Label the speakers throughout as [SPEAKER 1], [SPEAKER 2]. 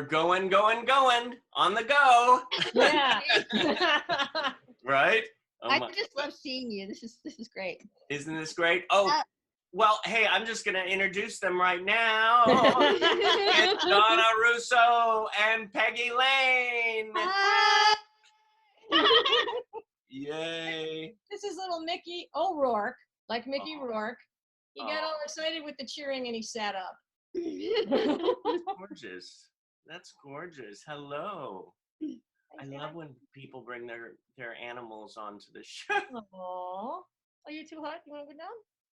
[SPEAKER 1] we're going on the go.
[SPEAKER 2] Yeah.
[SPEAKER 1] Right? Oh
[SPEAKER 3] I
[SPEAKER 1] my.
[SPEAKER 3] just love seeing you. This is great.
[SPEAKER 1] Isn't this great? Oh, well, hey, I'm just going to introduce them right now. It's Donna Russo and Peggy Lane.
[SPEAKER 3] Hi.
[SPEAKER 1] Yay.
[SPEAKER 2] This is little Mickey O'Rourke, like Mickey Rourke. He got all excited with the cheering and he sat up.
[SPEAKER 1] Gorgeous. That's gorgeous. Hello. I love when people bring their animals onto the show.
[SPEAKER 2] Aww. Are you too hot? You want to go down?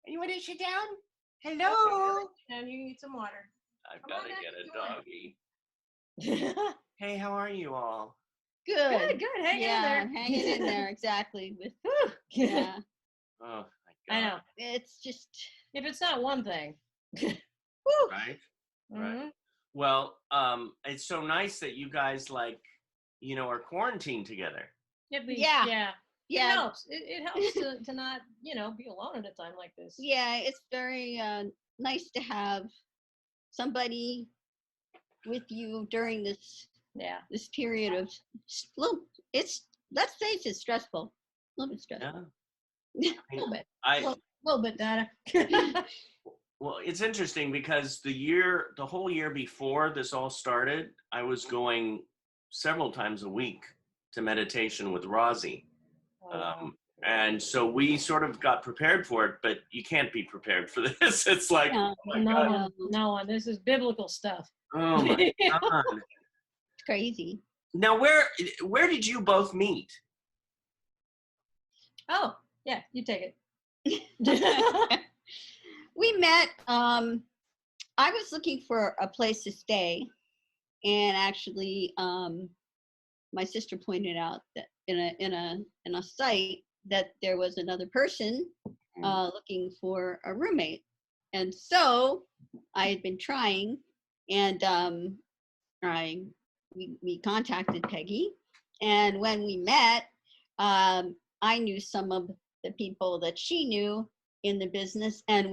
[SPEAKER 1] You want to sit down? Hello.
[SPEAKER 2] And you need some water.
[SPEAKER 1] I've
[SPEAKER 2] Come
[SPEAKER 1] got
[SPEAKER 2] on
[SPEAKER 1] to
[SPEAKER 2] back
[SPEAKER 1] get
[SPEAKER 2] if
[SPEAKER 1] a
[SPEAKER 2] you want.
[SPEAKER 1] doggy. Hey, how are you all?
[SPEAKER 3] Good.
[SPEAKER 2] Good. Hang in
[SPEAKER 3] Yeah,
[SPEAKER 2] there.
[SPEAKER 3] I'm hanging in there exactly. With yeah,
[SPEAKER 1] Oh, my God.
[SPEAKER 2] I know.
[SPEAKER 3] it's just
[SPEAKER 2] If it's not one thing.
[SPEAKER 3] whew.
[SPEAKER 1] Right?
[SPEAKER 2] Mhm.
[SPEAKER 1] Right. Well, it's so nice that you guys are quarantined together.
[SPEAKER 2] At least,
[SPEAKER 3] Yeah.
[SPEAKER 2] yeah. It
[SPEAKER 3] Yeah,
[SPEAKER 2] helps. It helps to not, be alone at a time like this.
[SPEAKER 3] yeah. It's very nice to have somebody with you during this
[SPEAKER 2] Yeah.
[SPEAKER 3] period of it's let's face it, stressful. A little bit stressful.
[SPEAKER 1] Yeah.
[SPEAKER 2] A little bit.
[SPEAKER 1] I
[SPEAKER 2] A little bit, Donna.
[SPEAKER 1] Well, it's interesting because the whole year before this all started, I was going several times a week to meditation with Rosie. And so we sort of got prepared for it, but you can't be prepared for this. It's like,
[SPEAKER 3] No,
[SPEAKER 1] oh my God.
[SPEAKER 2] No one. This is biblical stuff.
[SPEAKER 1] Oh my God.
[SPEAKER 3] it's crazy.
[SPEAKER 1] Now, where did you both meet?
[SPEAKER 2] Oh, yeah, you take it.
[SPEAKER 3] We met. I was looking for a place to stay, and actually, my sister pointed out that in a site that there was another person looking for a roommate, and so I had been trying, and we contacted Peggy, and when we met, I knew some of the people that she knew in the business, and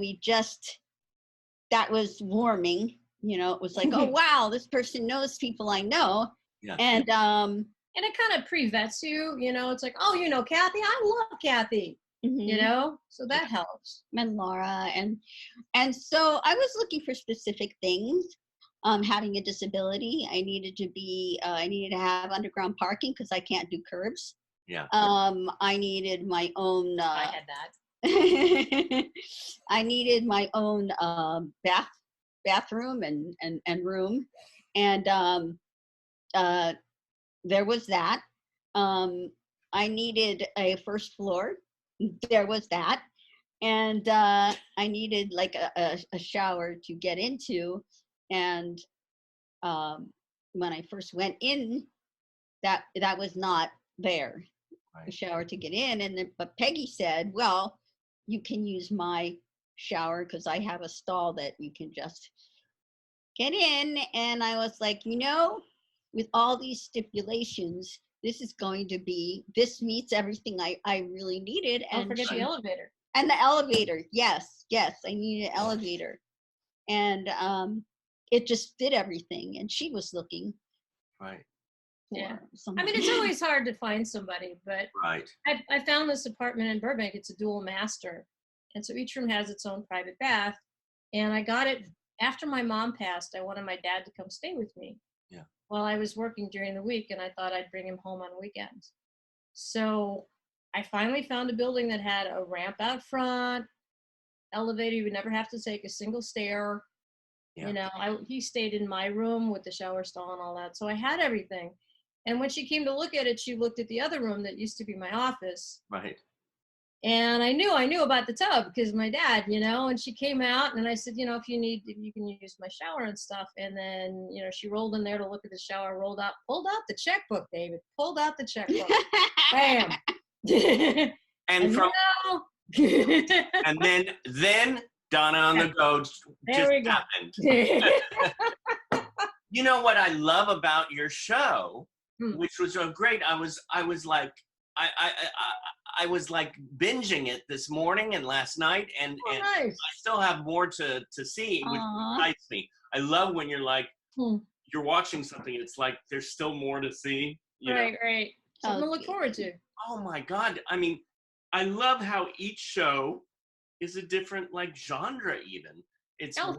[SPEAKER 3] that was warming. It was like, oh wow, this person knows people I know.
[SPEAKER 1] Yeah.
[SPEAKER 3] And
[SPEAKER 2] And it kind of pre-vets you, it's like, oh, Kathy, I love Kathy, so that helps.
[SPEAKER 3] and Laura, and so I was looking for specific things. Having a disability, I needed to have underground parking because I can't do curbs.
[SPEAKER 1] Yeah.
[SPEAKER 3] I needed my own
[SPEAKER 2] I had that.
[SPEAKER 3] I needed my own bathroom and room, and there was that. I needed a first floor. There was that, and I needed like a shower to get into. And when I first went in, that was not there.
[SPEAKER 1] Right.
[SPEAKER 3] A shower to get in, but Peggy said, "Well, you can use my shower because I have a stall that you can just get in." And I was like, with all these stipulations, this meets everything I really needed.
[SPEAKER 2] Don't forget the elevator.
[SPEAKER 3] And the elevator, yes, I needed an elevator, and it just fit everything. And she was looking.
[SPEAKER 1] Right.
[SPEAKER 2] Yeah.
[SPEAKER 3] Someone.
[SPEAKER 2] I mean, it's always hard to find somebody, but
[SPEAKER 1] Right.
[SPEAKER 2] I found this apartment in Burbank. It's a dual master. And so each room has its own private bath. And I got it after my mom passed. I wanted my dad to come stay with me.
[SPEAKER 1] Yeah.
[SPEAKER 2] While I was working during the week, and I thought I'd bring him home on weekends. So I finally found a building that had a ramp out front, elevator. You would never have to take a single stair.
[SPEAKER 1] Yeah.
[SPEAKER 2] He stayed in my room with the shower stall and all that. So I had everything. And when she came to look at it, she looked at the other room that used to be my office.
[SPEAKER 1] Right.
[SPEAKER 2] And I knew about the tub because my dad, and she came out and I said, if you can use my shower and stuff. And then, she rolled in there to look at the shower, pulled out the checkbook, David, pulled out the checkbook. Bam.
[SPEAKER 1] And from and then Donna on the go just happened. You know what I love about your show, which was so great. I was like binging it this morning and last night, and
[SPEAKER 2] nice.
[SPEAKER 1] I still have more to see, which excites me. I love when you're like, you're watching something, it's like there's still more to see. You know?
[SPEAKER 2] Right. Something to look
[SPEAKER 3] Okay.
[SPEAKER 2] forward to.
[SPEAKER 1] Oh my God. I mean, I love how each show is a different like genre even. It's
[SPEAKER 2] Oh,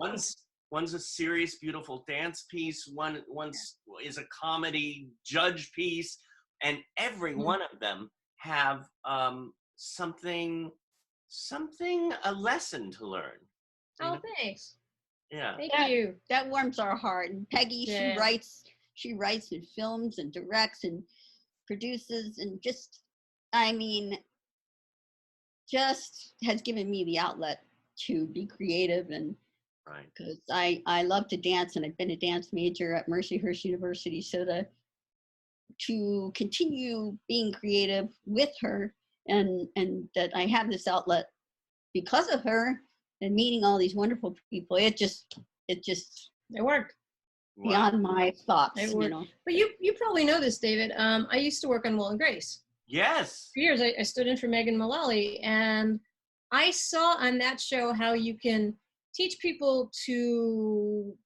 [SPEAKER 1] one's a serious, beautiful dance piece, one's is a comedy judge piece, and every
[SPEAKER 2] Mhm.
[SPEAKER 1] one of them have something a lesson to learn. You
[SPEAKER 2] Oh,
[SPEAKER 1] know?
[SPEAKER 2] thanks.
[SPEAKER 1] Yeah.
[SPEAKER 2] Thank
[SPEAKER 3] That,
[SPEAKER 2] you.
[SPEAKER 3] that warms our heart. And Peggy,
[SPEAKER 2] Yeah.
[SPEAKER 3] she writes and films and directs and produces and just, I mean, just has given me the outlet to be creative. And
[SPEAKER 1] Right.
[SPEAKER 3] because I love to dance, and I've been a dance major at Mercyhurst University, so to continue being creative with her, and that I have this outlet because of her and meeting all these wonderful people, it just
[SPEAKER 2] It worked.
[SPEAKER 1] Wow.
[SPEAKER 3] beyond my thoughts,
[SPEAKER 2] It
[SPEAKER 3] you
[SPEAKER 2] worked.
[SPEAKER 3] know.
[SPEAKER 2] But you probably know this, David. I used to work on Will and Grace.
[SPEAKER 1] Yes.
[SPEAKER 2] For years, I stood in for Megan Mullally, and I saw on that show how you can teach people to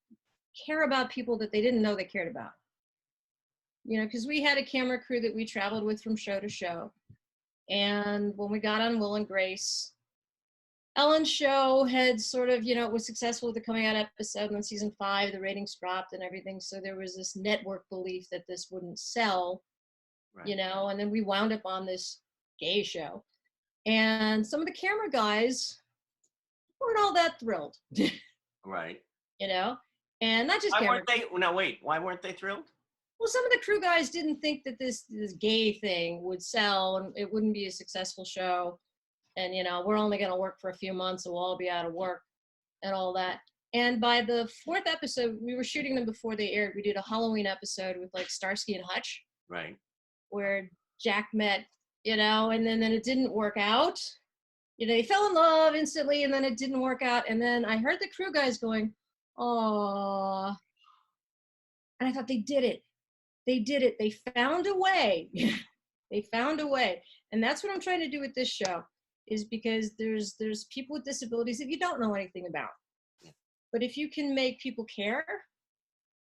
[SPEAKER 2] care about people that they didn't know they cared about. You know, because we had a camera crew that we traveled with from show to show. And when we got on Will and Grace, Ellen's show had sort of, it was successful with the coming out episode, and then season 5, the ratings dropped and everything. So there was this network belief that this wouldn't sell,
[SPEAKER 1] Right.
[SPEAKER 2] and then we wound up on this gay show. And some of the camera guys weren't all that thrilled,
[SPEAKER 1] Right.
[SPEAKER 2] and not just
[SPEAKER 1] Why
[SPEAKER 2] camera.
[SPEAKER 1] weren't they? No, wait. Why weren't they thrilled?
[SPEAKER 2] Well, some of the crew guys didn't think that this gay thing would sell and it wouldn't be a successful show. And, we're only going to work for a few months, so we'll all be out of work and all that. And by the 4th episode, we were shooting them before they aired. We did a Halloween episode with like Starsky and Hutch.
[SPEAKER 1] Right.
[SPEAKER 2] Where Jack met, and then it didn't work out. They fell in love instantly, and then it didn't work out. And then I heard the crew guys going, "Oh," and I thought they did it. They did it. They found a way. They found a way, and that's what I'm trying to do with this show. Is because there's people with disabilities that you don't know anything about, but if you can make people care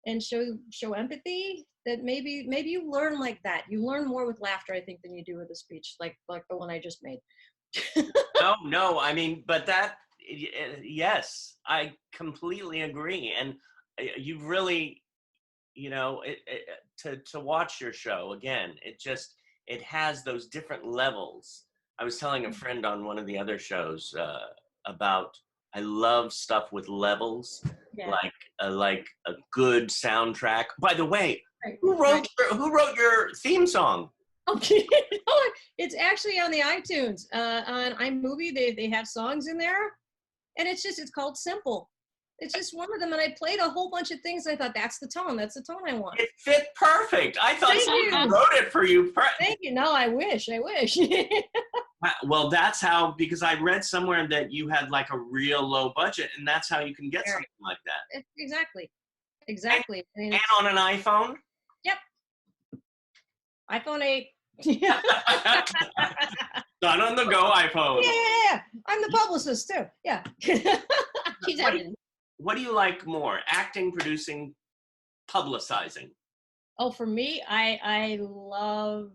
[SPEAKER 2] and show empathy, that maybe you learn like that. You learn more with laughter, I think, than you do with a speech like the one I just made.
[SPEAKER 1] No, I mean, but that, yes, I completely agree. And you've really, to watch your show again, it has those different levels. I was telling a friend on one of the other shows about, I love stuff with levels,
[SPEAKER 2] Yeah.
[SPEAKER 1] like a good soundtrack. By the way,
[SPEAKER 2] Right.
[SPEAKER 1] who wrote your theme song?
[SPEAKER 2] Okay. It's actually on the iTunes. On iMovie, they have songs in there, and it's called Simple. It's just one of them, and I played a whole bunch of things. And I thought that's the tone I want.
[SPEAKER 1] It fit perfect. I thought
[SPEAKER 2] Thank
[SPEAKER 1] someone
[SPEAKER 2] you.
[SPEAKER 1] wrote it for you.
[SPEAKER 2] Thank you. No, I wish.
[SPEAKER 1] Well, that's how, because I read somewhere that you had like a real low budget, and that's how you can get something like that.
[SPEAKER 2] Exactly.
[SPEAKER 1] And on an iPhone?
[SPEAKER 2] Yep. iPhone 8.
[SPEAKER 1] Done on the go iPhone.
[SPEAKER 2] Yeah. I'm the publicist too. Yeah.
[SPEAKER 3] She's everything.
[SPEAKER 1] What do you like more? Acting, producing, publicizing?
[SPEAKER 2] Oh, for me, I love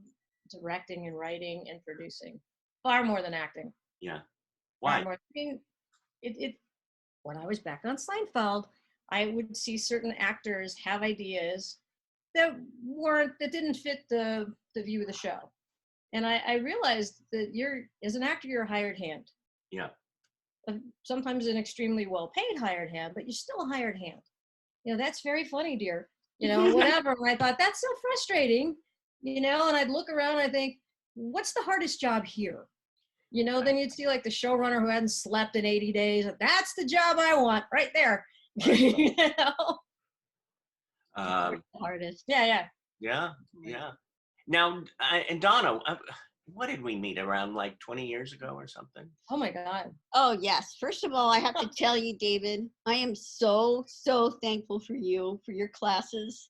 [SPEAKER 2] directing and writing and producing far more than acting.
[SPEAKER 1] Yeah.
[SPEAKER 2] Far
[SPEAKER 1] Why?
[SPEAKER 2] more. I mean, when I was back on Seinfeld, I would see certain actors have ideas that didn't fit the view of the show. And I realized that as an actor, you're a hired hand.
[SPEAKER 1] Yeah.
[SPEAKER 2] Sometimes an extremely well-paid hired hand, but you're still a hired hand. That's very funny, dear. Whatever. And I thought, that's so frustrating, and I'd look around and I think, what's the hardest job here? Then you'd see like the showrunner who hadn't slept in 80 days. That's the job I want right there.
[SPEAKER 3] Artist.
[SPEAKER 2] Yeah.
[SPEAKER 1] Now, and Donna, what did we meet around like 20 years ago or something?
[SPEAKER 2] Oh my God.
[SPEAKER 3] Oh yes. First of all, I have to tell you, David, I am so thankful for you, for your classes.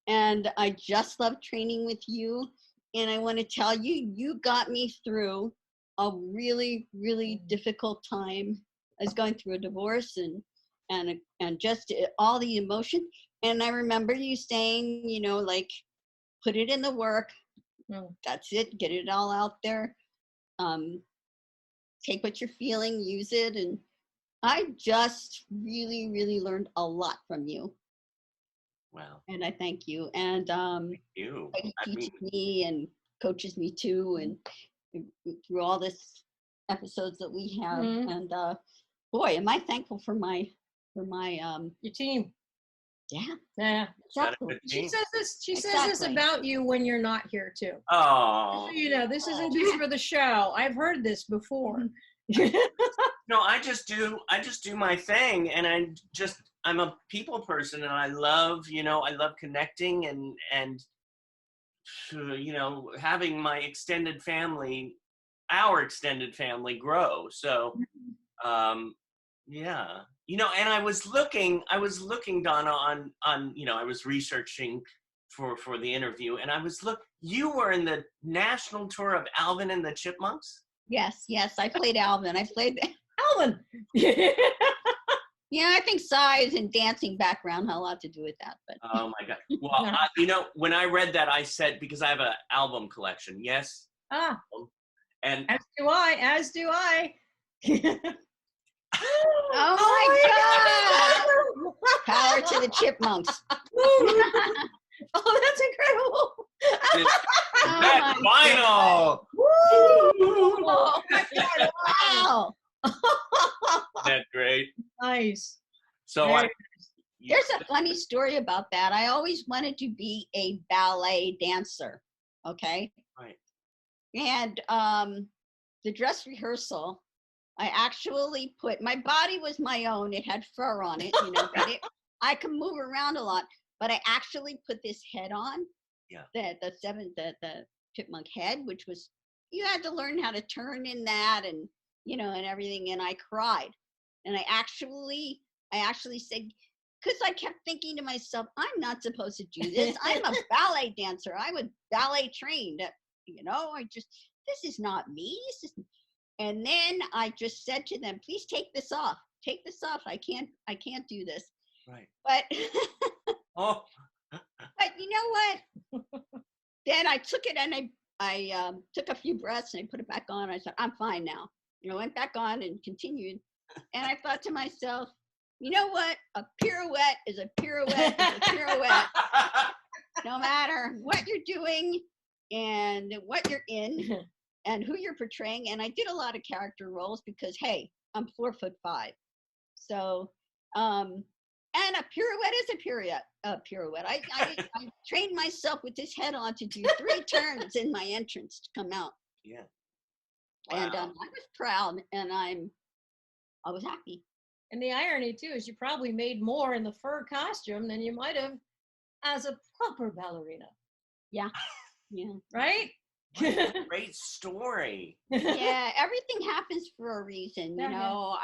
[SPEAKER 3] And I just love training with you. And I want to tell you, you got me through a really, really difficult time. I was going through a divorce and just all the emotion. And I remember you saying, you know, like, put it in the work. That's it. Get it all out there. Take what you're feeling, use it. And I just really, really learned a lot from you.
[SPEAKER 1] Wow.
[SPEAKER 3] And I thank you. And
[SPEAKER 1] You.
[SPEAKER 3] Peggy teaches me and coaches me too. And through all this episodes that we have. And boy, am I thankful for my
[SPEAKER 2] your team.
[SPEAKER 3] Yeah. Exactly.
[SPEAKER 2] She says this about you when you're not here too.
[SPEAKER 1] Oh.
[SPEAKER 2] So, you know, this isn't just for the show. I've heard this before.
[SPEAKER 1] No, I just do my thing, and I'm a people person, and I love connecting and you know, having my extended family, our extended family grow. So yeah. You know, and I was looking, Donna, on you know, I was researching for the interview, and you were in the national tour of Alvin and the Chipmunks?
[SPEAKER 3] Yes, I played Alvin. I played
[SPEAKER 2] Alvin.
[SPEAKER 3] Yeah, I think size and dancing background had a lot to do with that. But
[SPEAKER 1] oh my God! Well, you know, when I read that, I said, because I have an album collection. Yes. And
[SPEAKER 3] as do I. Oh my God! Power to the Chipmunks.
[SPEAKER 2] Oh, that's incredible.
[SPEAKER 1] That's final.
[SPEAKER 3] Oh my God! Wow.
[SPEAKER 1] That's great.
[SPEAKER 2] Nice.
[SPEAKER 1] So
[SPEAKER 3] there's a funny story about that. I always wanted to be a ballet dancer. Okay.
[SPEAKER 1] Right.
[SPEAKER 3] And the dress rehearsal, I actually my body was my own. It had fur on it, you know, but I could move around a lot. But I actually put this head on.
[SPEAKER 1] Yeah.
[SPEAKER 3] The chipmunk head, which was, you had to learn how to turn in that and, you know, and everything. And I cried. And I actually said, because I kept thinking to myself, I'm not supposed to do this. I'm a ballet dancer. I was ballet trained. You know, this is not me. And then I just said to them, please take this off. Take this off. I can't do this.
[SPEAKER 1] Right.
[SPEAKER 3] But
[SPEAKER 1] oh.
[SPEAKER 3] But you know what? Then I took it and I took a few breaths and I put it back on. I said, I'm fine now. You know, went back on and continued. And I thought to myself, you know what? A pirouette is a pirouette is a pirouette. No matter what you're doing and what you're in and who you're portraying. And I did a lot of character roles because, hey, I'm 4'5". So, and a pirouette is a pirouette. I trained myself with this head on to do 3 turns in my entrance to come out.
[SPEAKER 1] Yeah.
[SPEAKER 3] Wow. And I was proud, and I was happy.
[SPEAKER 2] And the irony too is you probably made more in the fur costume than you might have as a proper ballerina.
[SPEAKER 3] Yeah. Yeah.
[SPEAKER 2] Right?
[SPEAKER 1] What a great story.
[SPEAKER 3] Yeah, everything happens for a reason. You know,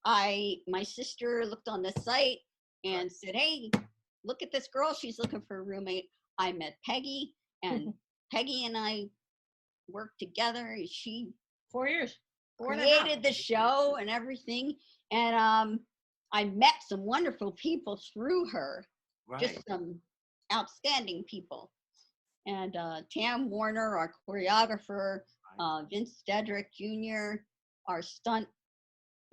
[SPEAKER 3] my sister looked on the site and said, hey, look at this girl. She's looking for a roommate. I met Peggy, and Peggy and I worked together. She
[SPEAKER 2] 4 years.
[SPEAKER 3] Created the show and everything. And I met some wonderful people through her. Right. Just some outstanding people. And Tam Warner, our choreographer, Vince Dedrick Jr., our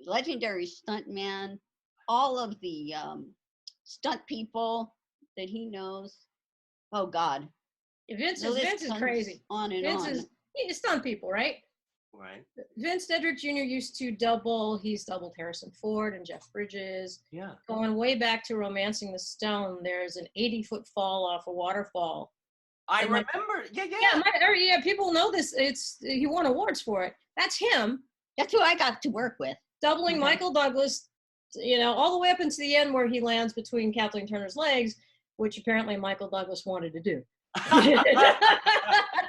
[SPEAKER 3] legendary stunt man, all of the stunt people that he knows. Oh God.
[SPEAKER 2] Vince is crazy.
[SPEAKER 3] On and
[SPEAKER 2] Vince
[SPEAKER 3] on.
[SPEAKER 2] He's stunt people, right?
[SPEAKER 1] Right.
[SPEAKER 2] Vince Dedrick Jr. used to he's doubled Harrison Ford and Jeff Bridges.
[SPEAKER 1] Yeah.
[SPEAKER 2] Going way back to Romancing the Stone, there's an 80-foot fall off a waterfall.
[SPEAKER 1] I remember.
[SPEAKER 2] Yeah, people know this. He won awards for it. That's him.
[SPEAKER 3] That's who I got to work with.
[SPEAKER 2] Doubling Michael Douglas, you know, all the way up into the end where he lands between Kathleen Turner's legs, which apparently Michael Douglas wanted to do.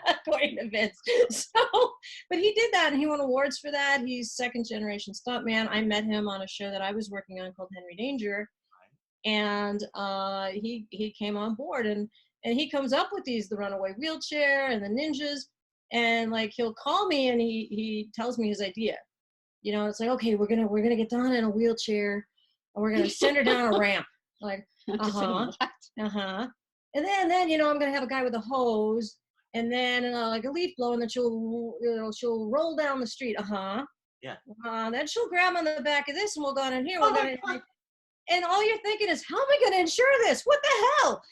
[SPEAKER 2] According to Vince. So, but he did that and he won awards for that. He's second generation stuntman. I met him on a show that I was working on called Henry Danger. And he came on board and he comes up with the runaway wheelchair and the ninjas, and like he'll call me and he tells me his idea. You know, it's like, okay, we're gonna get Donna in a wheelchair and we're gonna send her down a ramp. Like,
[SPEAKER 3] I said,
[SPEAKER 2] uh-huh,
[SPEAKER 3] what?
[SPEAKER 2] uh-huh. And then, I'm going to have a guy with a hose and then like a leaf blower, and then she'll roll down the street. Uh-huh.
[SPEAKER 1] Yeah.
[SPEAKER 2] Then she'll grab on the back of this and we'll go in here.
[SPEAKER 3] Oh
[SPEAKER 2] We'll go
[SPEAKER 3] my
[SPEAKER 2] in,
[SPEAKER 3] God.
[SPEAKER 2] and all you're thinking is, how am I going to insure this? What the hell?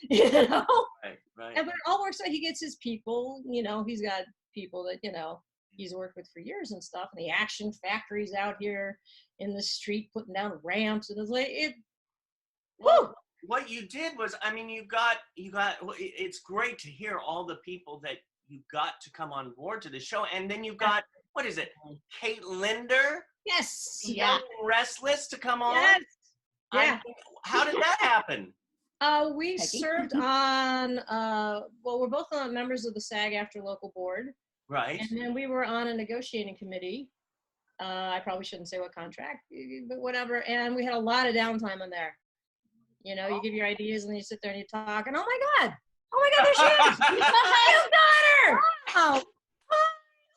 [SPEAKER 1] Right.
[SPEAKER 2] And but it all works out. He gets his people, he's got people that, he's worked with for years and stuff. And the Action Factory's out here in the street putting down ramps. And it's like,
[SPEAKER 1] Well, what you did was, I mean, it's great to hear all the people that you got to come on board to the show. And then you got, what is it? Kate Linder?
[SPEAKER 2] yes.
[SPEAKER 1] Young and Restless to come on?
[SPEAKER 2] Yes. Yeah.
[SPEAKER 1] How did that happen?
[SPEAKER 2] We
[SPEAKER 3] Peggy?
[SPEAKER 2] served on, we're both members of the SAG-AFTRA local board.
[SPEAKER 1] Right.
[SPEAKER 2] And then we were on a negotiating committee. I probably shouldn't say what contract, but whatever. And we had a lot of downtime in there. You give your ideas and then you sit there and you talk and oh my God, there she is. You got her.
[SPEAKER 3] Oh,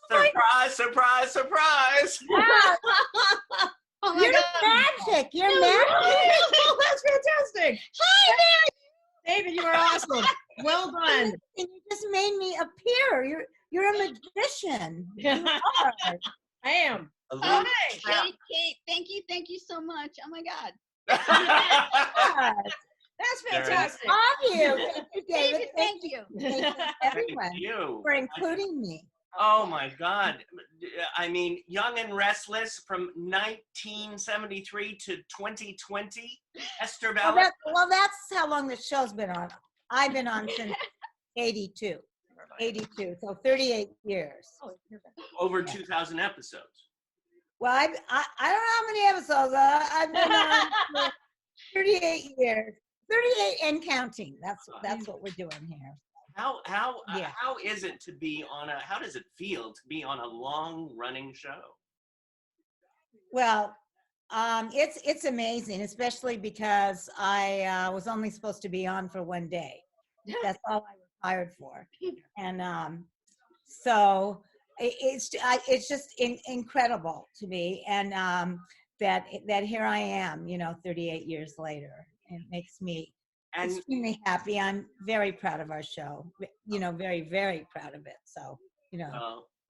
[SPEAKER 1] Surprise, surprise, surprise.
[SPEAKER 3] oh my
[SPEAKER 4] You're
[SPEAKER 3] God.
[SPEAKER 4] magic. You're magic.
[SPEAKER 2] Oh, that's fantastic. Hi, David, you are awesome. Well done.
[SPEAKER 4] And you just made me appear. You're a magician. You are.
[SPEAKER 2] I am.
[SPEAKER 1] A
[SPEAKER 3] Oh,
[SPEAKER 1] little
[SPEAKER 3] Kate, thank you so much. Oh my God.
[SPEAKER 4] Yes.
[SPEAKER 2] That's
[SPEAKER 1] There it is.
[SPEAKER 2] fantastic.
[SPEAKER 4] Love you. Thank you, David.
[SPEAKER 3] Thank you.
[SPEAKER 4] Thank you, everyone,
[SPEAKER 1] Thank you.
[SPEAKER 4] for including me.
[SPEAKER 1] Oh my God. I mean, Young and Restless from 1973 to 2020. Esther Bella.
[SPEAKER 4] Well, that's how long the show's been on. I've been on since 82, so 38 years.
[SPEAKER 2] Oh, you're back.
[SPEAKER 1] Over 2,000 episodes.
[SPEAKER 4] Well, I don't know how many episodes. I've been on for 38 years, 38 and counting. That's what we're doing here.
[SPEAKER 1] How
[SPEAKER 4] Yeah.
[SPEAKER 1] how is it to be on how does it feel to be on a long running show?
[SPEAKER 4] Well, it's amazing, especially because I was only supposed to be on for one day. That's all I was hired for, and so it's just incredible to me, and that here I am, 38 years later. It makes me
[SPEAKER 1] And
[SPEAKER 4] extremely happy. I'm very proud of our show, very, very proud of it. So,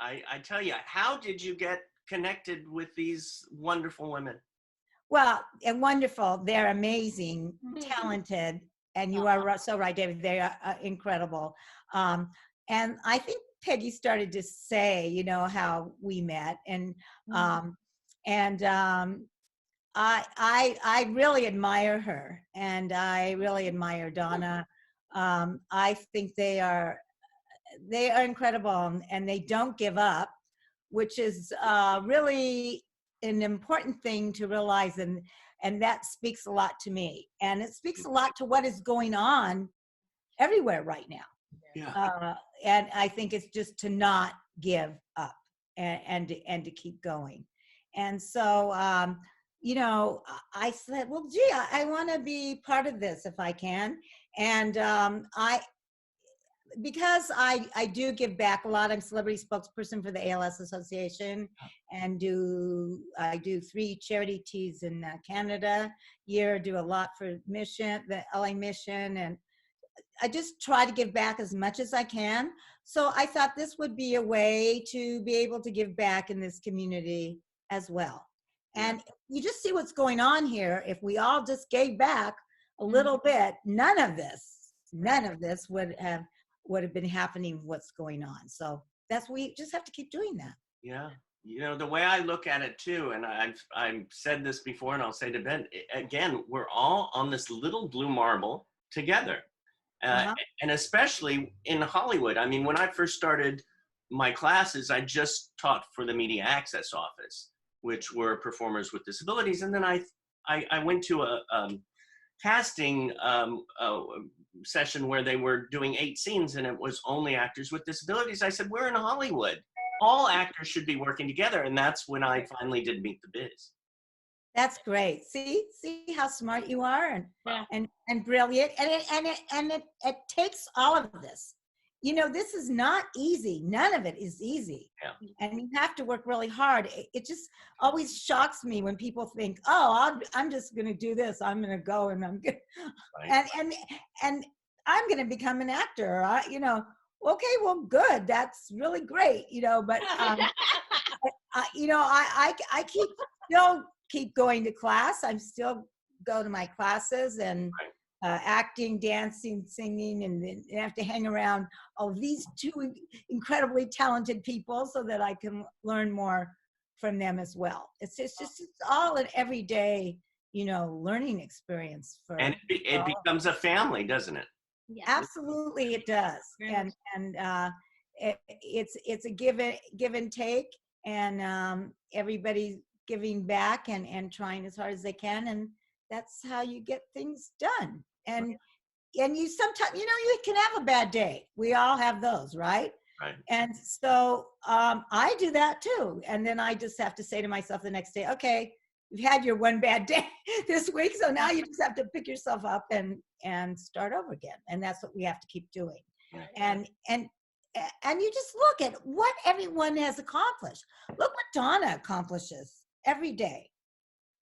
[SPEAKER 1] I tell you, how did you get connected with these wonderful women?
[SPEAKER 4] well, and wonderful. They're amazing, talented, and you are so right, David. They are incredible. And I think Peggy started to say, how we met, and I really admire her, and I really admire Donna. I think they are incredible, and they don't give up, which is really an important thing to realize, and that speaks a lot to me, and it speaks a lot to what is going on everywhere right now.
[SPEAKER 1] Yeah.
[SPEAKER 4] And I think it's just to not give up and to keep going. And so, I said, well, gee, I want to be part of this if I can. And because I do give back a lot. I'm celebrity spokesperson for the ALS Association, and I do 3 charity teas in Canada year, do a lot for the LA Mission, and I just try to give back as much as I can. So I thought this would be a way to be able to give back in this community as well. And you just see what's going on here. If we all just gave back a little bit, none of this would have been happening. What's going on? So we just have to keep doing that.
[SPEAKER 1] Yeah. The way I look at it too, and I've said this before, and I'll say to Ben again, we're all on this little blue marble together. And especially in Hollywood. I mean, when I first started my classes, I just taught for the Media Access Office, which were performers with disabilities. And then I went to a casting session where they were doing 8 scenes and it was only actors with disabilities. I said, we're in Hollywood. All actors should be working together. And that's when I finally did Meet the Biz.
[SPEAKER 4] That's great. See how smart you are and brilliant. And it takes all of this. you know, this is not easy. None of it is easy.
[SPEAKER 1] Yeah.
[SPEAKER 4] And you have to work really hard. It just always shocks me when people think, oh, I'm just going to do this. I'm going to go and I'm going
[SPEAKER 1] Right.
[SPEAKER 4] and I'm going to become an actor. You know, okay, well, good. That's really great. You know, but, you know, I still keep going to class. I'm still go to my classes and acting, dancing, singing, and then I have to hang around these two incredibly talented people so that I can learn more from them as well. It's all an everyday, you know, learning experience for.
[SPEAKER 1] And it becomes a family, doesn't it?
[SPEAKER 3] Yeah.
[SPEAKER 4] Absolutely, it does, and it's a give and take, and everybody's giving back and trying as hard as they can, and that's how you get things done. And you sometimes, you know, you can have a bad day. We all have those, right?
[SPEAKER 1] Right.
[SPEAKER 4] And so I do that too. And then I just have to say to myself the next day, okay, you've had your one bad day this week, so now you just have to pick yourself up and start over again. And that's what we have to keep doing.
[SPEAKER 1] Right.
[SPEAKER 4] And you just look at what everyone has accomplished. Look what Donna accomplishes every day.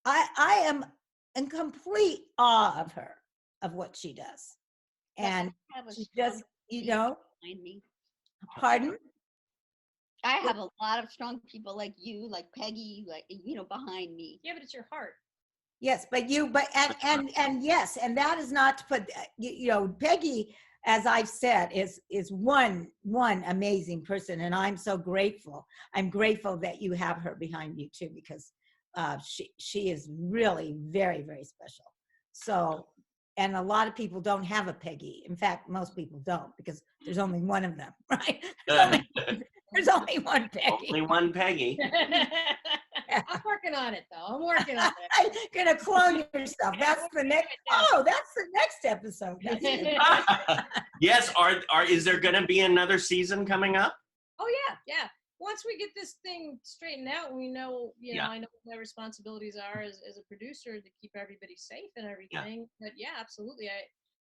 [SPEAKER 4] I am in complete awe of her, of what she does. And she just, you know,
[SPEAKER 3] behind me.
[SPEAKER 4] pardon?
[SPEAKER 3] I have a lot of strong people like you, like Peggy, like, you know, behind me.
[SPEAKER 2] Yeah, but it's your heart.
[SPEAKER 4] Yes, but and yes, and that is not to put, you know, Peggy, as I've said, is one amazing person, and I'm so grateful. I'm grateful that you have her behind you too, because she is really very, very special. So, and a lot of people don't have a Peggy. In fact, most people don't, because there's only one of them, right? There's only one Peggy.
[SPEAKER 1] Only one Peggy.
[SPEAKER 2] I'm working on it, though. I'm working on it.
[SPEAKER 4] I'm gonna clone yourself. That's the next. Oh, that's the next episode.
[SPEAKER 1] Yes. Is there going to be another season coming up?
[SPEAKER 2] Oh yeah. Once we get this thing straightened out, we know, you know, I know what my responsibilities are as a producer to keep everybody safe and everything. Yeah. But yeah, absolutely.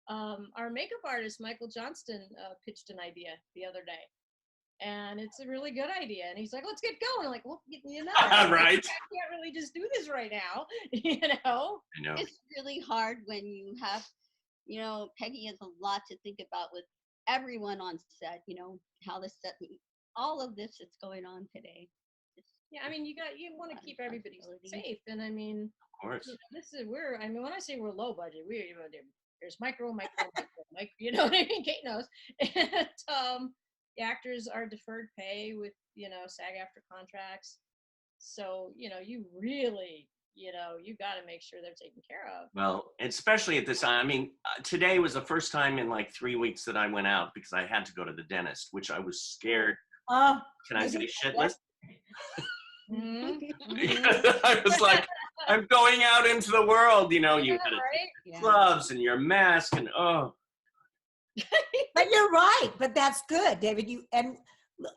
[SPEAKER 2] Our makeup artist, Michael Johnston, pitched an idea the other day. And it's a really good idea. And he's like, let's get going. I'm like, well, you know,
[SPEAKER 1] Right.
[SPEAKER 2] I can't really just do this right now, you know?
[SPEAKER 1] I know.
[SPEAKER 3] It's really hard when you have, you know, Peggy has a lot to think about with everyone on set, you know, how the set, all of this that's going on today.
[SPEAKER 2] Yeah, I mean, you want to keep everybody safe. And I mean,
[SPEAKER 1] Of course.
[SPEAKER 2] You know, I mean, when I say we're low budget, there's micro, you know what I mean? Kate knows. And, the actors are deferred pay with, you know, SAG-AFTRA contracts. So, you know, you really, you know, you got to make sure they're taken care of.
[SPEAKER 1] Well, especially at this time. I mean, today was the first time in like 3 weeks that I went out because I had to go to the dentist, which I was scared. Can I say shitless? I was like, I'm going out into the world, you know, you had gloves and your mask and
[SPEAKER 4] But you're right. But that's good, David. And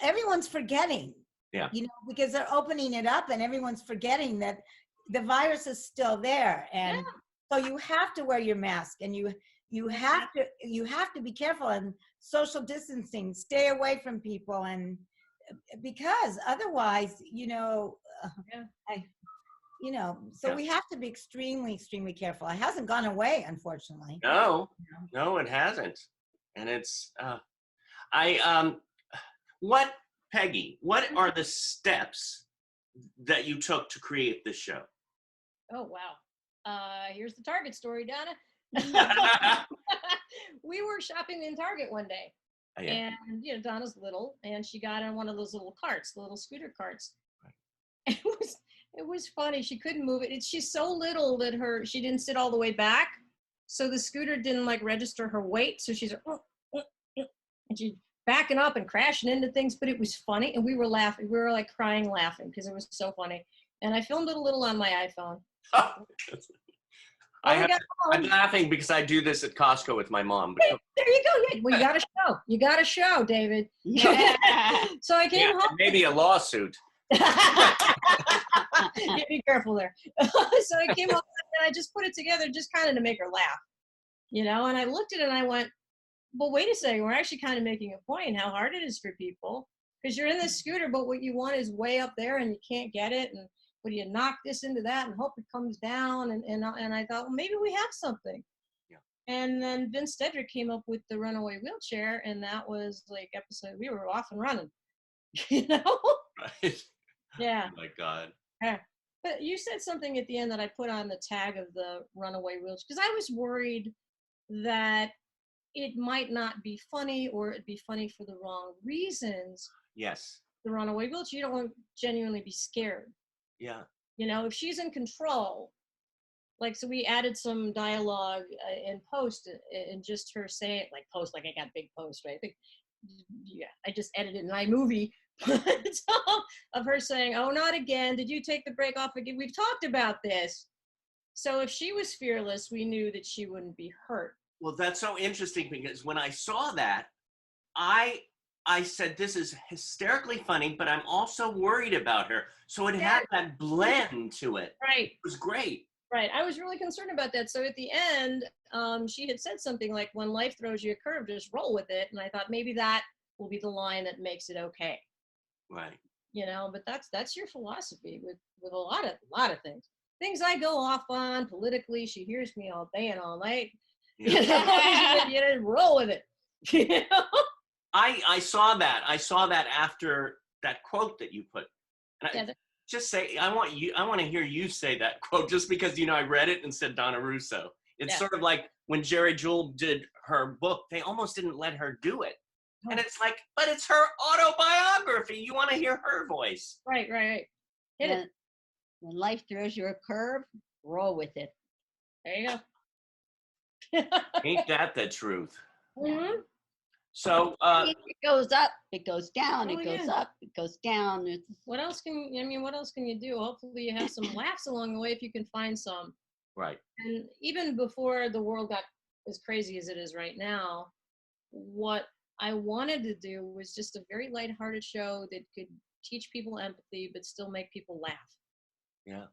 [SPEAKER 4] everyone's forgetting.
[SPEAKER 1] Yeah.
[SPEAKER 4] You know, because they're opening it up, and everyone's forgetting that the virus is still there, and so you have to wear your mask, and you have to be careful, and social distancing, stay away from people, and because otherwise, you know, so we have to be extremely, extremely careful. It hasn't gone away, unfortunately.
[SPEAKER 1] No, it hasn't. And it's, Peggy, what are the steps that you took to create this show?
[SPEAKER 2] Oh, wow. Here's the Target story, Donna. We were shopping in Target one day. And, you know, Donna's little, and she got on one of those little carts, the little scooter carts. Right. It was funny. She couldn't move it. She's so little that she didn't sit all the way back. So the scooter didn't like register her weight. So she's and she's backing up and crashing into things, but it was funny. And we were laughing. We were like crying laughing because it was so funny. And I filmed it a little on my iPhone.
[SPEAKER 1] I'm laughing because I do this at Costco with my mom.
[SPEAKER 2] Hey, there you go. Yeah. Well, you got to show, David. Yeah. So I came home.
[SPEAKER 1] Maybe a lawsuit.
[SPEAKER 2] Be careful there. So I came home and I just put it together just kind of to make her laugh, you know, and I looked at it and I went, but wait a second, we're actually kind of making a point how hard it is for people, because you're in this scooter, but what you want is way up there and you can't get it. And what do you knock this into that and hope it comes down? And I thought, well, maybe we have something.
[SPEAKER 1] Yeah.
[SPEAKER 2] And then Vince Stedrick came up with the runaway wheelchair, and that was like episode, we were off and running, you know?
[SPEAKER 1] Right.
[SPEAKER 2] Yeah.
[SPEAKER 1] Oh my God.
[SPEAKER 2] Yeah. But you said something at the end that I put on the tag of the runaway wheelchair, because I was worried that it might not be funny, or it'd be funny for the wrong reasons.
[SPEAKER 1] Yes.
[SPEAKER 2] The runaway wheelchair, you don't want to genuinely be scared.
[SPEAKER 1] Yeah.
[SPEAKER 2] You know, if she's in control, like, so we added some dialogue in post, and just her saying, like, post, like I got big post, right? I think, yeah, I just edited an iMovie of her saying, "Oh, not again. Did you take the break off again? We've talked about this." So if she was fearless, we knew that she wouldn't be hurt.
[SPEAKER 1] Well, that's so interesting, because when I saw that, I said, this is hysterically funny, but I'm also worried about her. So it had that blend to it.
[SPEAKER 2] Right.
[SPEAKER 1] It was great.
[SPEAKER 2] Right. I was really concerned about that. So at the end, she had said something like, "When life throws you a curve, just roll with it." And I thought maybe that will be the line that makes it okay.
[SPEAKER 1] Right.
[SPEAKER 2] You know, but that's your philosophy with a lot of things I go off on politically. She hears me all day and all night.
[SPEAKER 1] Yeah.
[SPEAKER 2] You know, roll with it. You know?
[SPEAKER 1] I saw that. I saw that after that quote that you put. And just say, I want to hear you say that quote, just because, you know, I read it and said Donna Russo. It's sort of like when Jerry Jewell did her book, they almost didn't let her do it.
[SPEAKER 2] Oh.
[SPEAKER 1] And it's like, but it's her autobiography. You want to hear her voice.
[SPEAKER 2] Right. Hit it.
[SPEAKER 3] When life throws you a curve, roll with it.
[SPEAKER 2] There you go.
[SPEAKER 1] Ain't that the truth?
[SPEAKER 2] Mm-hmm.
[SPEAKER 1] So
[SPEAKER 3] it goes up, it goes down,
[SPEAKER 2] Oh,
[SPEAKER 3] it goes
[SPEAKER 2] yeah.
[SPEAKER 3] up, it goes down.
[SPEAKER 2] What else can you do? Hopefully you have some laughs along the way, if you can find some.
[SPEAKER 1] right.
[SPEAKER 2] And even before the world got as crazy as it is right now, what I wanted to do was just a very lighthearted show that could teach people empathy, but still make people laugh.
[SPEAKER 1] Yeah.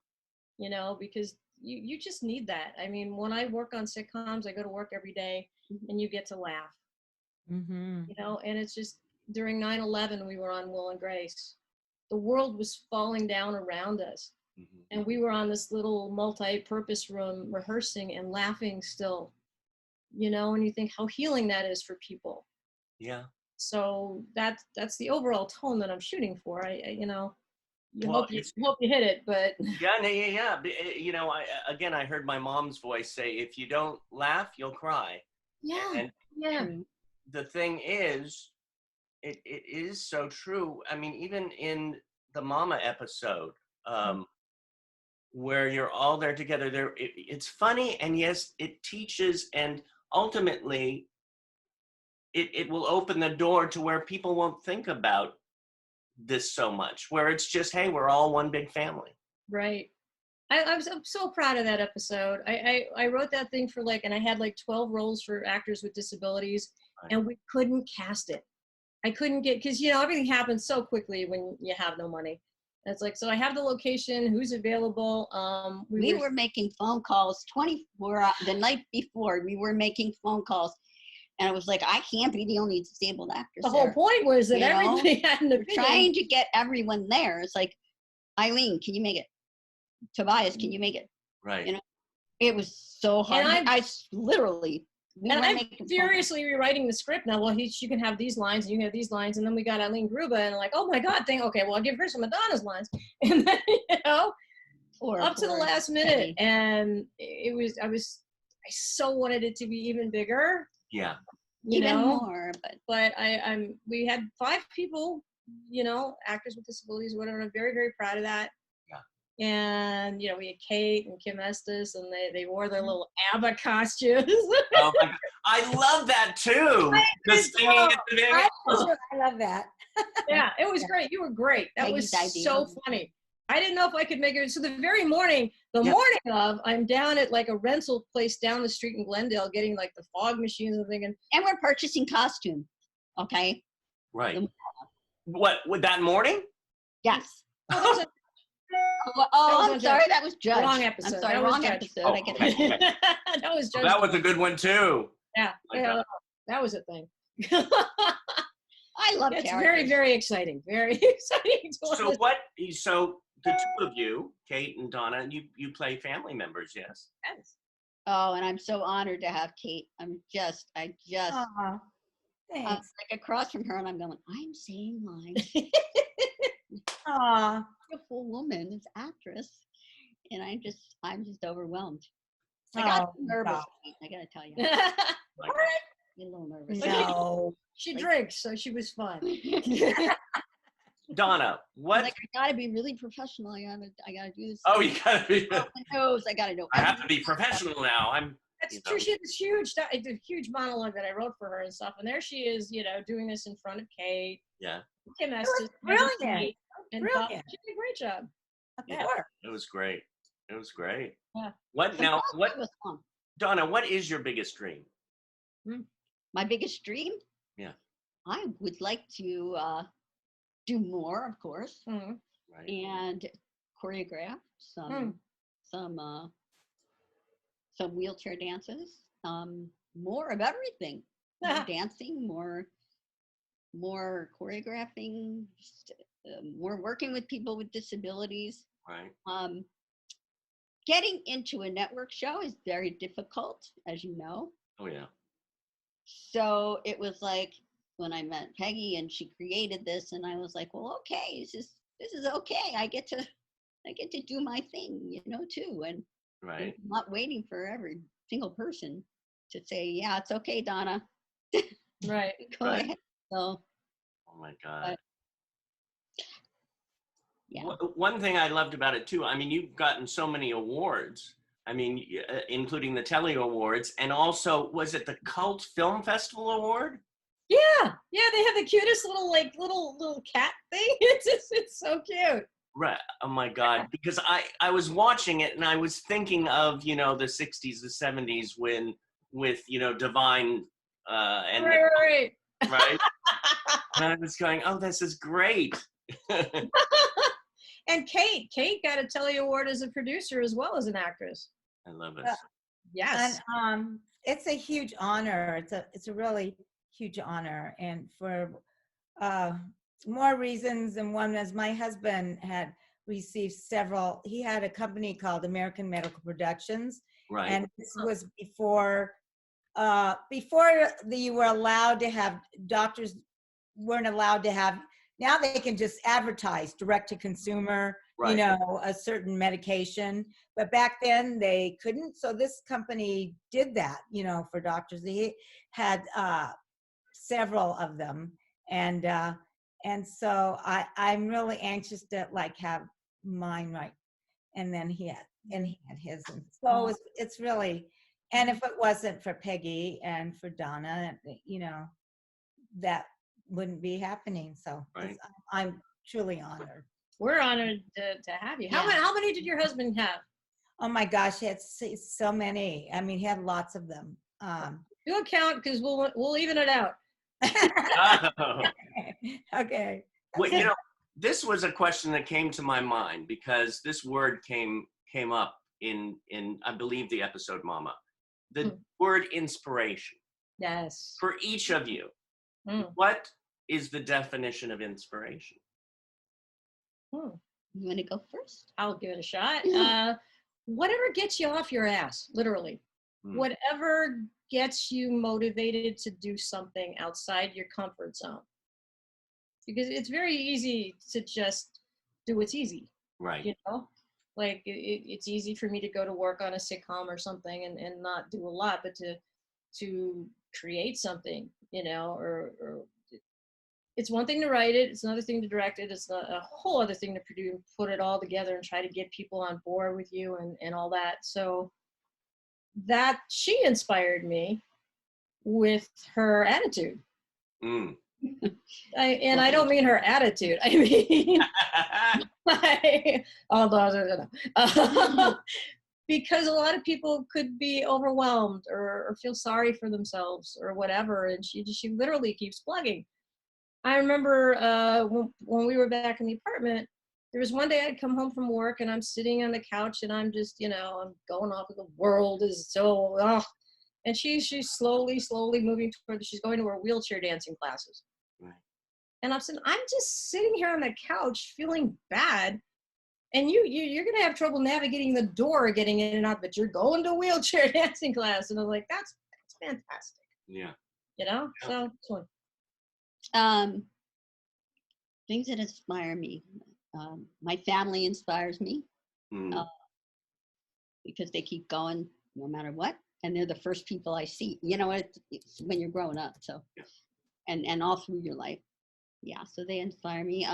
[SPEAKER 2] You know, because you just need that. I mean, when I work on sitcoms, I go to work every day, and you get to laugh.
[SPEAKER 4] Mm-hmm.
[SPEAKER 2] You know, and it's just, during 9/11, we were on Will and Grace. The world was falling down around us.
[SPEAKER 1] Mm-hmm.
[SPEAKER 2] And we were on this little multi-purpose room rehearsing and laughing still, you know, and you think how healing that is for people.
[SPEAKER 1] Yeah.
[SPEAKER 2] So that's the overall tone that I'm shooting for. I you know,
[SPEAKER 1] Well,
[SPEAKER 2] hope you hit it, but
[SPEAKER 1] yeah. You know, I heard my mom's voice say, if you don't laugh, you'll cry.
[SPEAKER 2] yeah,
[SPEAKER 1] And
[SPEAKER 2] yeah.
[SPEAKER 1] the thing is, it is so true. I mean, even in the Mama episode, where you're all there together, it's funny, and yes, it teaches, and ultimately, it will open the door to where people won't think about this so much, where it's just, hey, we're all one big family.
[SPEAKER 2] Right. I'm so proud of that episode. I wrote that thing for and I had 12 roles for actors with disabilities,
[SPEAKER 1] Right.
[SPEAKER 2] and we couldn't cast it. I couldn't get, because, you know, everything happens so quickly when you have no money. And it's so I have the location, who's available.
[SPEAKER 3] We were making phone calls 24 the night before. We were making phone calls, and I was like, I can't be the only disabled actress.
[SPEAKER 2] The whole point was that everybody had an opinion.
[SPEAKER 3] We're trying to get everyone there. It's like, Eileen, can you make it? Tobias, can you make it?
[SPEAKER 1] Right.
[SPEAKER 3] You know, it was so hard.
[SPEAKER 2] And
[SPEAKER 3] I literally.
[SPEAKER 2] I'm furiously rewriting the script now. Well, you can have these lines, and you can have these lines, and then we got Eileen Gruba, and oh my God, okay, well, I'll give her some of Donna's lines, and then up to the last minute, and I so wanted it to be even bigger.
[SPEAKER 1] Yeah.
[SPEAKER 3] Even more,
[SPEAKER 2] but we had 5 people, you know, actors with disabilities or whatever. I'm very, very proud of that. And, you know, we had Kate and Kim Estes, and they wore their little ABBA costumes.
[SPEAKER 1] Oh my God. I love that too. The singing at the beginning.
[SPEAKER 4] I love that.
[SPEAKER 2] Yeah, it was great. You were great. That was so funny. I didn't know if I could make it. So the very morning, morning of, I'm down at a rental place down the street in Glendale getting the fog machines and thinking.
[SPEAKER 3] And we're purchasing costume. Okay.
[SPEAKER 1] Right. What, with that morning?
[SPEAKER 3] Yes.
[SPEAKER 2] Oh,
[SPEAKER 3] I'm sorry. That was Judge.
[SPEAKER 2] Wrong episode.
[SPEAKER 3] I'm sorry. Wrong episode.
[SPEAKER 1] Oh,
[SPEAKER 3] I get
[SPEAKER 1] okay.
[SPEAKER 2] That was Judge.
[SPEAKER 1] That was a good one too.
[SPEAKER 2] Yeah. That was a thing.
[SPEAKER 3] I love
[SPEAKER 2] It's
[SPEAKER 3] characters.
[SPEAKER 2] very, very exciting. Very exciting.
[SPEAKER 1] So what? So the two of you, Kate and Donna, you play family members, yes?
[SPEAKER 3] Oh, and I'm so honored to have Kate. I just,
[SPEAKER 4] Aw,
[SPEAKER 3] I'm
[SPEAKER 4] thanks.
[SPEAKER 3] like across from her, and I'm going, I'm saying lines.
[SPEAKER 4] Aw,
[SPEAKER 3] Beautiful woman, this actress, and I'm just overwhelmed. I got
[SPEAKER 4] oh,
[SPEAKER 3] nervous.
[SPEAKER 4] God.
[SPEAKER 3] I gotta tell you,
[SPEAKER 1] Like,
[SPEAKER 3] a little nervous.
[SPEAKER 4] No.
[SPEAKER 2] She drinks, so she was fun.
[SPEAKER 1] Donna, what?
[SPEAKER 3] Like I gotta be really professional. I gotta do this.
[SPEAKER 1] Oh, you gotta be.
[SPEAKER 3] I gotta know.
[SPEAKER 1] I have to be professional now.
[SPEAKER 2] That's
[SPEAKER 1] You
[SPEAKER 2] true.
[SPEAKER 1] know.
[SPEAKER 2] She had this huge monologue that I wrote for her and stuff. And there she is, doing this in front of Kate.
[SPEAKER 1] Yeah.
[SPEAKER 2] Kim
[SPEAKER 4] was
[SPEAKER 2] Estes,
[SPEAKER 4] brilliant.
[SPEAKER 2] and
[SPEAKER 4] Brilliant.
[SPEAKER 2] she did a great job.
[SPEAKER 1] Yeah. It was great. It was great.
[SPEAKER 2] Yeah.
[SPEAKER 1] What
[SPEAKER 3] So
[SPEAKER 1] now?
[SPEAKER 3] that
[SPEAKER 1] What,
[SPEAKER 3] was fun.
[SPEAKER 1] Donna? What is your biggest dream?
[SPEAKER 3] My biggest dream?
[SPEAKER 1] Yeah.
[SPEAKER 3] I would like to do more, of course,
[SPEAKER 2] Mhm.
[SPEAKER 1] Right.
[SPEAKER 3] and choreograph some wheelchair dances, more of everything. More dancing, more choreographing, just, more working with people with disabilities.
[SPEAKER 1] Right.
[SPEAKER 3] Getting into a network show is very difficult, as you know.
[SPEAKER 1] Oh yeah.
[SPEAKER 3] So it was like when I met Peggy and she created this, and I was like, well, okay, this is okay. I get to do my thing, too, and
[SPEAKER 1] Right.
[SPEAKER 3] I'm not waiting for every single person to say, yeah, it's okay, Donna.
[SPEAKER 2] Right.
[SPEAKER 3] Go
[SPEAKER 1] Right.
[SPEAKER 3] ahead. So
[SPEAKER 1] Oh my God.
[SPEAKER 3] yeah.
[SPEAKER 1] One thing I loved about it too, I mean, you've gotten so many awards. I mean, including the Telly Awards, and also, was it the Cult Film Festival Award?
[SPEAKER 2] Yeah. They have the cutest little cat thing. It's so cute.
[SPEAKER 1] Right. Oh my God. Because I was watching it and I was thinking of, the 60s, the 70s with, Divine and
[SPEAKER 2] Right.
[SPEAKER 1] right. And I was going, oh, this is great.
[SPEAKER 2] And Kate got a Telly Award as a producer as well as an actress.
[SPEAKER 1] I love it.
[SPEAKER 2] Yes.
[SPEAKER 4] And it's a huge honor. It's a really huge honor, and for more reasons than one, as my husband had received several. He had a company called American Medical Productions,
[SPEAKER 1] Right.
[SPEAKER 4] and this was before you were allowed to have doctors weren't allowed to have. Now they can just advertise direct to consumer,
[SPEAKER 1] Right.
[SPEAKER 4] a certain medication. But back then they couldn't. So this company did that, for doctors. They had several of them. And so I'm really anxious to have mine right. And then he had his. And so it's really, and if it wasn't for Peggy and for Donna, that wouldn't be happening. So
[SPEAKER 1] Right.
[SPEAKER 4] I'm truly honored.
[SPEAKER 2] We're honored to have you.
[SPEAKER 3] Yeah.
[SPEAKER 2] How many did your husband have?
[SPEAKER 4] Oh my gosh, he had so many. I mean, he had lots of them.
[SPEAKER 2] Do a count because we'll even it out.
[SPEAKER 1] Oh.
[SPEAKER 4] Okay.
[SPEAKER 1] Well, this was a question that came to my mind because this word came up in I believe the episode Mama. The word inspiration.
[SPEAKER 2] Yes.
[SPEAKER 1] For each of you, what is the definition of inspiration?
[SPEAKER 3] You want to go first?
[SPEAKER 2] I'll give it a shot.
[SPEAKER 3] Yeah.
[SPEAKER 2] Whatever gets you off your ass, literally. Whatever gets you motivated to do something outside your comfort zone. Because it's very easy to just do what's easy.
[SPEAKER 1] Right.
[SPEAKER 2] Like it's easy for me to go to work on a sitcom or something and not do a lot, but to create something, or it's one thing to write it, it's another thing to direct it, it's a whole other thing to produce, put it all together and try to get people on board with you and all that. So that she inspired me with her attitude. I don't mean her attitude. I mean, because a lot of people could be overwhelmed or feel sorry for themselves or whatever, and she literally keeps plugging. I remember when we were back in the apartment, there was one day I'd come home from work and I'm sitting on the couch and I'm just, I'm going off of the world is so, And she's slowly moving toward, she's going to her wheelchair dancing classes.
[SPEAKER 1] Right.
[SPEAKER 2] And I'm saying, I'm just sitting here on the couch feeling bad. And you're going to have trouble navigating the door, getting in and out, but you're going to wheelchair dancing class. And I'm like, that's fantastic.
[SPEAKER 1] Yeah.
[SPEAKER 2] You know?
[SPEAKER 1] Yeah.
[SPEAKER 2] So it's fun.
[SPEAKER 3] Things that inspire me. My family inspires me because they keep going no matter what. And they're the first people I see, you know, it's when you're growing up. So,
[SPEAKER 1] Yeah.
[SPEAKER 3] and all through your life. Yeah. So they inspire me.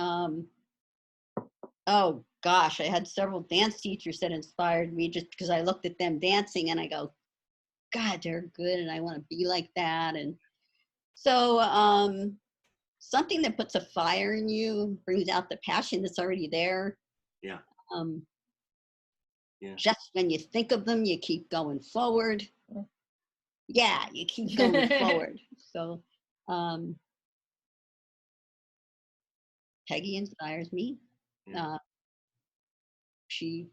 [SPEAKER 3] Oh gosh, I had several dance teachers that inspired me just because I looked at them dancing and I go, God, they're good. And I want to be like that. And so, something that puts a fire in you, brings out the passion that's already there.
[SPEAKER 1] Yeah. Yeah.
[SPEAKER 3] Just when you think of them, you keep going forward. Yeah, you keep going forward. So, Peggy inspires me.
[SPEAKER 1] Yeah.
[SPEAKER 3] She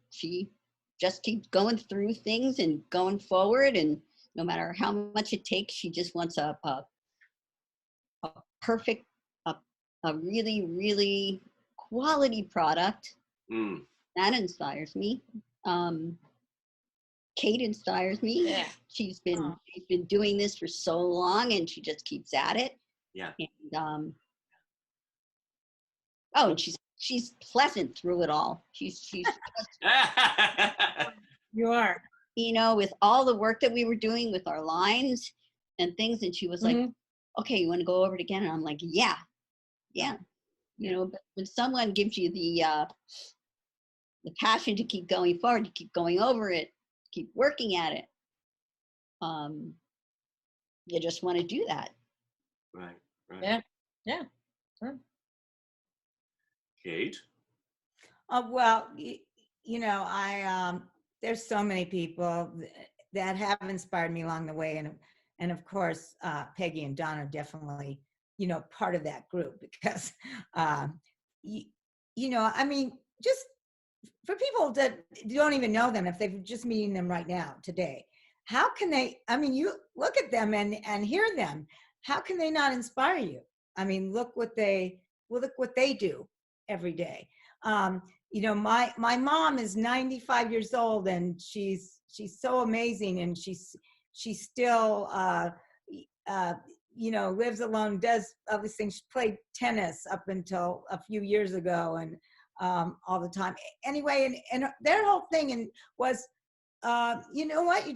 [SPEAKER 3] just keeps going through things and going forward, and no matter how much it takes, she just wants a perfect, a really, really quality product. That inspires me. Kate inspires me.
[SPEAKER 2] Yeah.
[SPEAKER 3] She's been doing this for so long, and she just keeps at it.
[SPEAKER 1] Yeah.
[SPEAKER 3] And and she's pleasant through it all. She's
[SPEAKER 2] You are.
[SPEAKER 3] you know, with all the work that we were doing with our lines and things, and she was like, okay, you want to go over it again? And I'm like, yeah. You know, but when someone gives you the passion to keep going forward, to keep going over it, keep working at it, you just want to do that.
[SPEAKER 1] Right.
[SPEAKER 2] Yeah. Sure.
[SPEAKER 1] Kate?
[SPEAKER 4] Well, you know, there's so many people that have inspired me along the way. And of course, Peggy and Donna are definitely, you know, part of that group because, you know, I mean, just for people that don't even know them, if they're just meeting them right now, today, how can they, I mean, you look at them and hear them, how can they not inspire you? I mean, look what they do every day. You know, my mom is 95 years old and she's so amazing, and she's still, you know, lives alone, does all these things. She played tennis up until a few years ago, and all the time. Anyway, and their whole thing was, you know what, you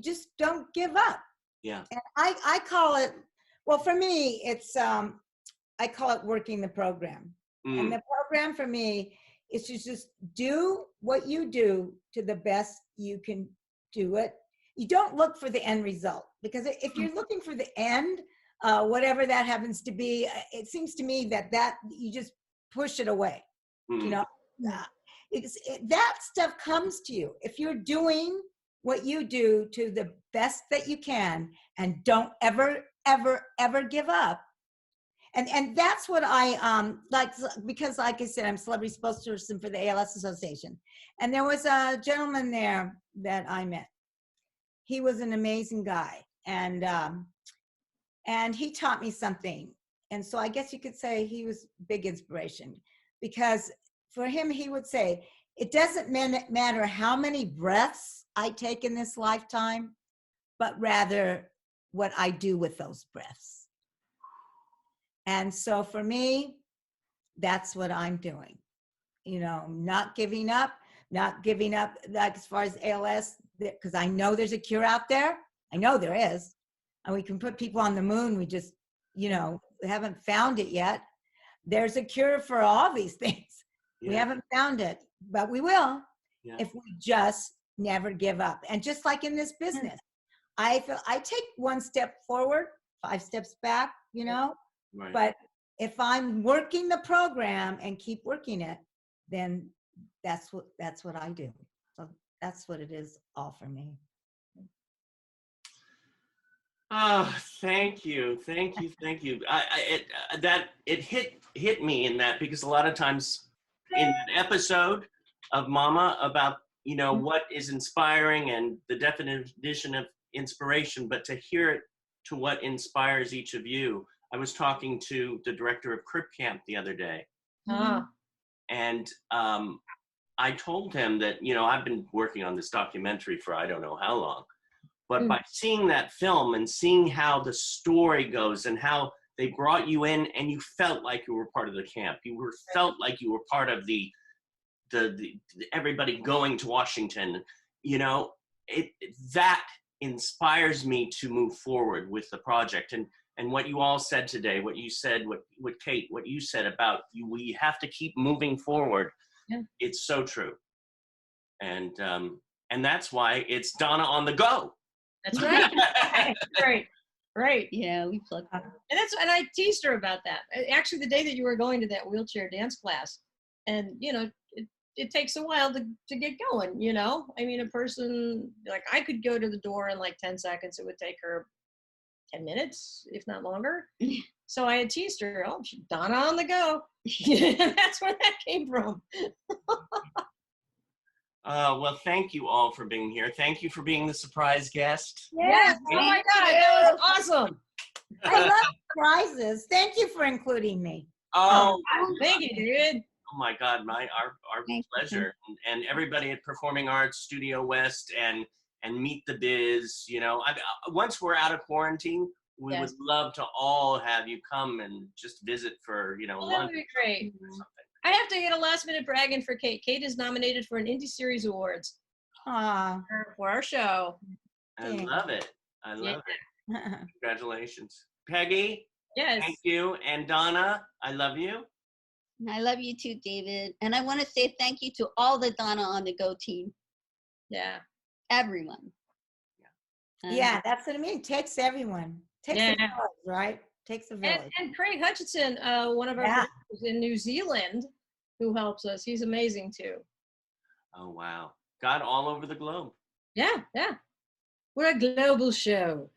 [SPEAKER 4] just don't give up.
[SPEAKER 1] Yeah.
[SPEAKER 4] And I call it, well, for me, it's I call it working the program. And the program for me is to just do what you do to the best you can do it. You don't look for the end result, because if you're looking for the end, whatever that happens to be, it seems to me that you just push it away. You know, that stuff comes to you if you're doing what you do to the best that you can, and don't ever give up. And that's what I like, because like I said, I'm celebrity spokesperson for the ALS Association. And there was a gentleman there that I met. He was an amazing guy, and he taught me something. And so I guess you could say he was big inspiration, because for him, he would say, it doesn't matter how many breaths I take in this lifetime, but rather what I do with those breaths. And so for me, that's what I'm doing. You know, not giving up, like as far as ALS, because I know there's a cure out there. I know there is. And we can put people on the moon. We just, you know, haven't found it yet. There's a cure for all these things. Yeah. We haven't found it, but we will, if we just never give up. And just like in this business, I feel I take one step forward, 5 steps back, you know. Right. But if I'm working the program and keep working it, then that's what I do. So that's what it is all for me.
[SPEAKER 1] Oh, thank you. It hit me in that, because a lot of times in an episode of Mama about, you know, what is inspiring and the definition of inspiration, but to hear it to what inspires each of you. I was talking to the director of Crip Camp the other day, and I told him that, you know, I've been working on this documentary for I don't know how long, but by seeing that film and seeing how the story goes and how they brought you in and you felt like you were part of the camp, felt like you were part of the everybody going to Washington, you know, that inspires me to move forward with the project. And what you all said today, what you said, what Kate, what you said about we have to keep moving forward.
[SPEAKER 2] Yeah.
[SPEAKER 1] It's so true. And that's why it's Donna on the Go.
[SPEAKER 2] That's right. Right.
[SPEAKER 3] Yeah, we plugged.
[SPEAKER 2] And I teased her about that. Actually, the day that you were going to that wheelchair dance class, and you know, it takes a while to get going. You know, I mean, a person like I could go to the door in like 10 seconds. It would take her 10 minutes, if not longer. So I had teased her. Oh, she's Donna on the Go. That's where that came from.
[SPEAKER 1] Well, thank you all for being here. Thank you for being the surprise guest.
[SPEAKER 2] Yes. Oh my God, that was awesome.
[SPEAKER 4] I love prizes. Thank you for including me.
[SPEAKER 1] Oh,
[SPEAKER 2] Thank you, dude.
[SPEAKER 1] oh my God, our pleasure. And everybody at Performing Arts Studio West and Meet the Biz, you know, once we're out of quarantine, we would love to all have you come and just visit for, you know,
[SPEAKER 2] That
[SPEAKER 1] lunch
[SPEAKER 2] would be great.
[SPEAKER 1] or something.
[SPEAKER 2] I have to get a last minute bragging for Kate. Kate is nominated for an Indie Series Awards
[SPEAKER 4] Aw.
[SPEAKER 2] for our show.
[SPEAKER 1] I
[SPEAKER 4] Thanks.
[SPEAKER 1] love it. I love it. Congratulations. Peggy,
[SPEAKER 2] Yes.
[SPEAKER 1] thank you. And Donna, I love you.
[SPEAKER 3] I love you too, David. And I want to say thank you to all the Donna on the Go team.
[SPEAKER 2] Yeah.
[SPEAKER 3] Everyone.
[SPEAKER 4] Yeah, that's what I mean. Takes everyone. Takes a
[SPEAKER 2] Yeah.
[SPEAKER 4] village, right? Takes a village.
[SPEAKER 2] And Craig Hutchinson, one of our producers in New Zealand, who helps us. He's amazing too.
[SPEAKER 1] Oh, wow. God all over the globe.
[SPEAKER 2] Yeah. We're a global show.